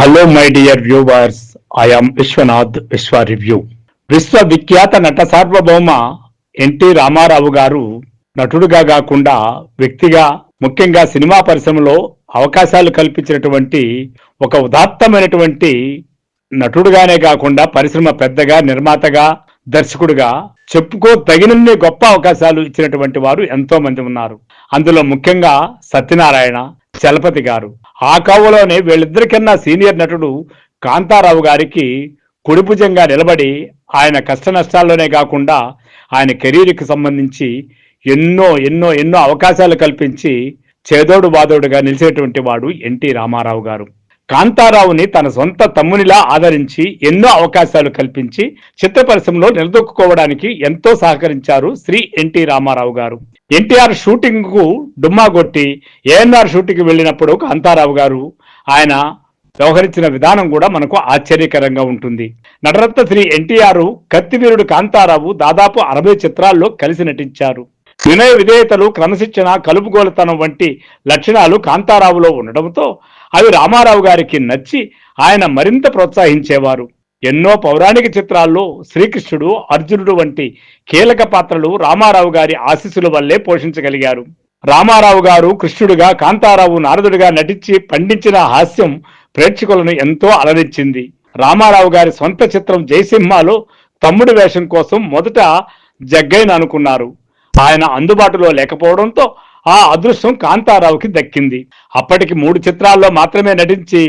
Hello my dear viewers, I am Vishwanath Vishwa review. విశ్వవిఖ్యాత నట సార్వభౌమ ఎన్టీ రామారావు గారు నటుడుగా కాకుండా వ్యక్తిగా, ముఖ్యంగా సినిమా పరిశ్రమలో అవకాశాలు కల్పించినటువంటి ఒక ఉదాత్తమైనటువంటి నటుడుగానే కాకుండా పరిశ్రమ పెద్దగా, నిర్మాతగా, దర్శకుడుగా చెప్పుకో తగినన్ని గొప్ప అవకాశాలు ఇచ్చినటువంటి వారు ఎంతో మంది ఉన్నారు. అందులో ముఖ్యంగా సత్యనారాయణ, చలపతి గారు. ఆ కావులోనే వీళ్ళిద్దరికన్నా సీనియర్ నటుడు కాంతారావు గారికి కుడిభుజంగా నిలబడి ఆయన కష్ట నష్టాల్లోనే కాకుండా ఆయన కెరీర్కి సంబంధించి ఎన్నో ఎన్నో ఎన్నో అవకాశాలు కల్పించి చేదోడు బాదోడుగా నిలిచేటువంటి వాడు ఎన్టీ రామారావు గారు. కాంతారావుని తన సొంత తమ్మునిలా ఆదరించి ఎన్నో అవకాశాలు కల్పించి చిత్ర పరిశ్రమలో నిలదొక్కుకోవడానికి ఎంతో సహకరించారు శ్రీ ఎన్టీ రామారావు గారు. ఎన్టీఆర్ షూటింగ్ కు డుమ్మా కొట్టి ఏఎన్ఆర్ షూటింగ్ వెళ్ళినప్పుడు కాంతారావు గారు ఆయన వ్యవహరించిన విధానం కూడా మనకు ఆశ్చర్యకరంగా ఉంటుంది. నటరత్న శ్రీ ఎన్టీఆర్ కత్తివీరుడు కాంతారావు దాదాపు 60 చిత్రాల్లో కలిసి నటించారు. వినయ విధేయతలు, క్రమశిక్షణ, కలుపుగోలుతనం వంటి లక్షణాలు కాంతారావులో ఉండడంతో అవి రామారావు గారికి నచ్చి ఆయన మరింత ప్రోత్సహించేవారు. ఎన్నో పౌరాణిక చిత్రాల్లో శ్రీకృష్ణుడు, అర్జునుడు వంటి కీలక పాత్రలు రామారావు గారి ఆశీస్సుల వల్లే పోషించగలిగారు. రామారావు గారు కృష్ణుడిగా, కాంతారావు నారదుడిగా నటించి పండించిన హాస్యం ప్రేక్షకులను ఎంతో అలరించింది. రామారావు గారి సొంత చిత్రం జయసింహలో తమ్ముడి వేషం కోసం మొదట జగ్గయ్యను అనుకున్నారు. ఆయన అందుబాటులో లేకపోవడంతో ఆ అదృష్టం కాంతారావుకి దక్కింది. అప్పటికి 3 చిత్రాల్లో మాత్రమే నటించి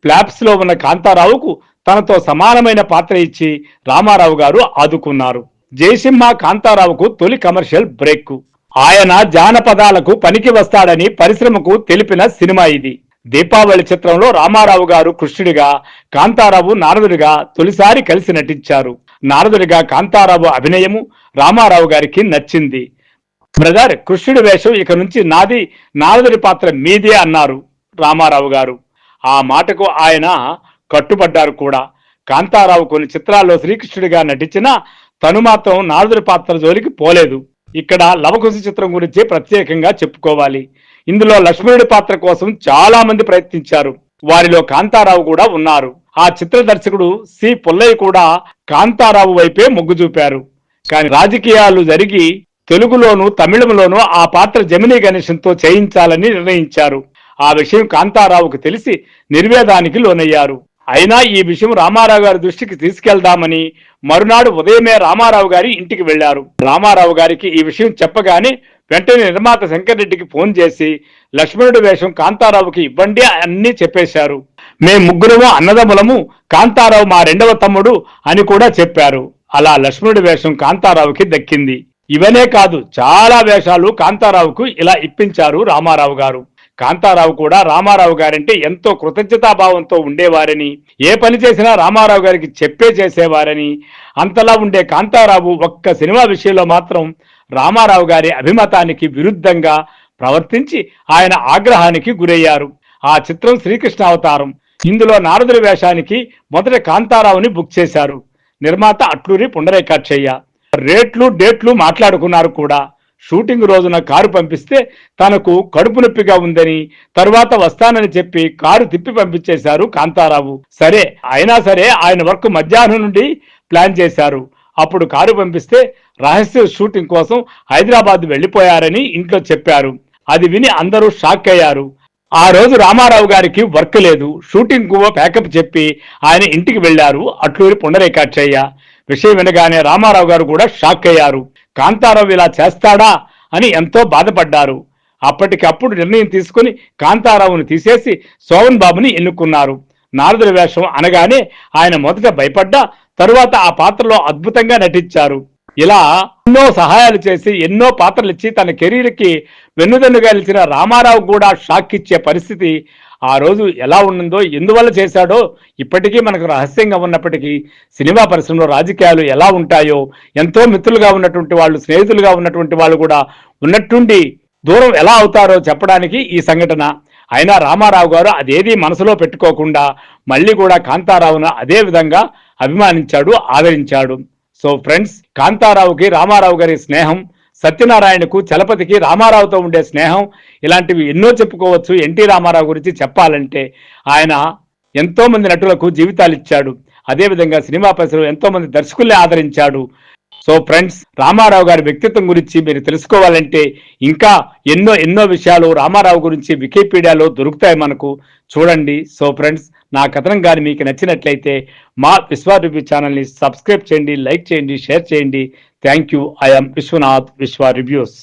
ఫ్లాప్స్ లో ఉన్న కాంతారావుకు తనతో సమానమైన పాత్ర ఇచ్చి రామారావు గారు ఆదుకున్నారు. జయసింహ కాంతారావుకు తొలి కమర్షియల్ బ్రేక్. ఆయన జానపదాలకు పనికి వస్తాడని పరిశ్రమకు తెలిపిన సినిమా ఇది. దీపావళి చిత్రంలో రామారావు గారు కృష్ణుడిగా, కాంతారావు నారదుడిగా తొలిసారి కలిసి నటించారు. నారదుడిగా కాంతారావు అభినయము రామారావు గారికి నచ్చింది. బ్రదర్, కృష్ణుడి వేషం ఇక నుంచి నాది, నారదుడి పాత్ర మీదే అన్నారు రామారావు గారు. ఆ మాటకు ఆయన కట్టుబడ్డారు కూడా. కాంతారావు కొన్ని చిత్రాల్లో శ్రీకృష్ణుడిగా నటించినా తను మాత్రం నారదుడి పాత్ర జోలికి పోలేదు. ఇక్కడ లవకుశ చిత్రం గురించి ప్రత్యేకంగా చెప్పుకోవాలి. ఇందులో లక్ష్మణుడి పాత్ర కోసం చాలా మంది ప్రయత్నించారు. వారిలో కాంతారావు కూడా ఉన్నారు. ఆ చిత్ర దర్శకుడు సి పుల్లయ్య కూడా కాంతారావు వైపే మొగ్గు చూపారు. కానీ రాజకీయాలు జరిగి తెలుగులోను, తమిళంలోనూ ఆ పాత్ర జమినీ గణేశంతో చేయించాలని నిర్ణయించారు. ఆ విషయం కాంతారావుకు తెలిసి నిర్వేదానికి లోనయ్యారు. అయినా ఈ విషయం రామారావు గారి దృష్టికి తీసుకెళ్దామని మరునాడు ఉదయమే రామారావు గారి ఇంటికి వెళ్లారు. రామారావు గారికి ఈ విషయం చెప్పగానే వెంటనే నిర్మాత శంకర్ రెడ్డికి ఫోన్ చేసి లక్ష్మణుడి వేషం కాంతారావుకి ఇవ్వండి అన్నీ చెప్పేశారు. మేము ముగ్గురము అన్నదమ్ములము, కాంతారావు మా 2వ తమ్ముడు అని కూడా చెప్పారు. అలా లక్ష్మణుడి వేషం కాంతారావుకి దక్కింది. ఇవనే కాదు, చాలా వేషాలు కాంతారావుకు ఇలా ఇప్పించారు రామారావు గారు. కాంతారావు కూడా రామారావు గారంటే ఎంతో కృతజ్ఞతాభావంతో ఉండేవారని, ఏ పని చేసినా రామారావు గారికి చెప్పే చేసేవారని, అంతలా ఉండే కాంతారావు ఒక్క సినిమా విషయంలో మాత్రం రామారావు గారి అభిమతానికి విరుద్ధంగా ప్రవర్తించి ఆయన ఆగ్రహానికి గురయ్యారు. ఆ చిత్రం శ్రీకృష్ణ అవతారం. ఇందులో నారదుడి వేషానికి మొదట కాంతారావుని బుక్ చేశారు నిర్మాత అట్లూరి పుండరీకాక్షయ్య. రేట్లు డేట్లు మాట్లాడుకున్నారు కూడా. షూటింగ్ రోజున కారు పంపిస్తే తనకు కడుపు నొప్పిగా ఉందని, తరువాత వస్తానని చెప్పి కారు తిప్పి పంపించేశారు కాంతారావు. సరే, అయినా సరే ఆయన వర్క్ మధ్యాహ్నం నుండి ప్లాన్ చేశారు. అప్పుడు కారు పంపిస్తే రహస్య షూటింగ్ కోసం హైదరాబాద్ వెళ్లిపోయారని ఇంట్లో చెప్పారు. అది విని అందరూ షాక్ అయ్యారు. ఆ రోజు రామారావు గారికి వర్క్ లేదు. షూటింగ్ కు ప్యాకప్ చెప్పి ఆయన ఇంటికి వెళ్లారు అట్లూరి పుండరీకాక్షయ్య. విషయం వినగానే రామారావు గారు కూడా షాక్ అయ్యారు. కాంతారావు ఇలా చేస్తాడా అని ఎంతో బాధపడ్డారు. అప్పటికప్పుడు నిర్ణయం తీసుకుని కాంతారావును తీసేసి శోభన్ బాబుని ఎన్నుకున్నారు. నారదుడి వేషం అనగానే ఆయన మొదట భయపడ్డా తరువాత ఆ పాత్రలో అద్భుతంగా నటించారు. ఇలా ఎన్నో సహాయాలు చేసి ఎన్నో పాత్రలు ఇచ్చి తన కెరీర్కి వెన్నుదన్నుగా నిలిచిన రామారావు కూడా షాక్ ఇచ్చే పరిస్థితి ఆ రోజు ఎలా ఉన్నదో, ఎందువల్ల చేశాడో ఇప్పటికీ మనకు రహస్యంగా ఉన్నప్పటికీ సినిమా పరిశ్రమలో రాజకీయాలు ఎలా ఉంటాయో, ఎంతో మిత్రులుగా ఉన్నటువంటి వాళ్ళు, స్నేహితులుగా ఉన్నటువంటి వాళ్ళు కూడా ఉన్నట్టుండి దూరం ఎలా అవుతారో చెప్పడానికి ఈ సంఘటన. అయినా రామారావు గారు అదేది మనసులో పెట్టుకోకుండా మళ్ళీ కూడా కాంతారావును అదే విధంగా అభిమానించాడు, ఆదరించాడు. సో ఫ్రెండ్స్, కాంతారావుకి రామారావు గారి స్నేహం, సత్యనారాయణకు చలపతికి రామారావుతో ఉండే స్నేహం, ఇలాంటివి ఎన్నో చెప్పుకోవచ్చు. ఎన్టీ రామారావు గురించి చెప్పాలంటే ఆయన ఎంతో మంది నటులకు జీవితాలు ఇచ్చాడు. అదేవిధంగా సినిమా పరిశ్రమలో ఎంతో మంది దర్శకుల్ని ఆదరించాడు. సో ఫ్రెండ్స్, రామారావు గారి వ్యక్తిత్వం గురించి మీరు తెలుసుకోవాలంటే ఇంకా ఎన్నో ఎన్నో విషయాలు రామారావు గురించి వికీపీడియాలో దొరుకుతాయి మనకు, చూడండి. సో ఫ్రెండ్స్, నా కథనం కానీ మీకు నచ్చినట్లయితే మా విశ్వ రివ్యూ ఛానల్ని సబ్స్క్రైబ్ చేయండి, లైక్ చేయండి, షేర్ చేయండి. Thank you. ఐఎమ్ విశ్వనాథ్, విశ్వ రివ్యూస్.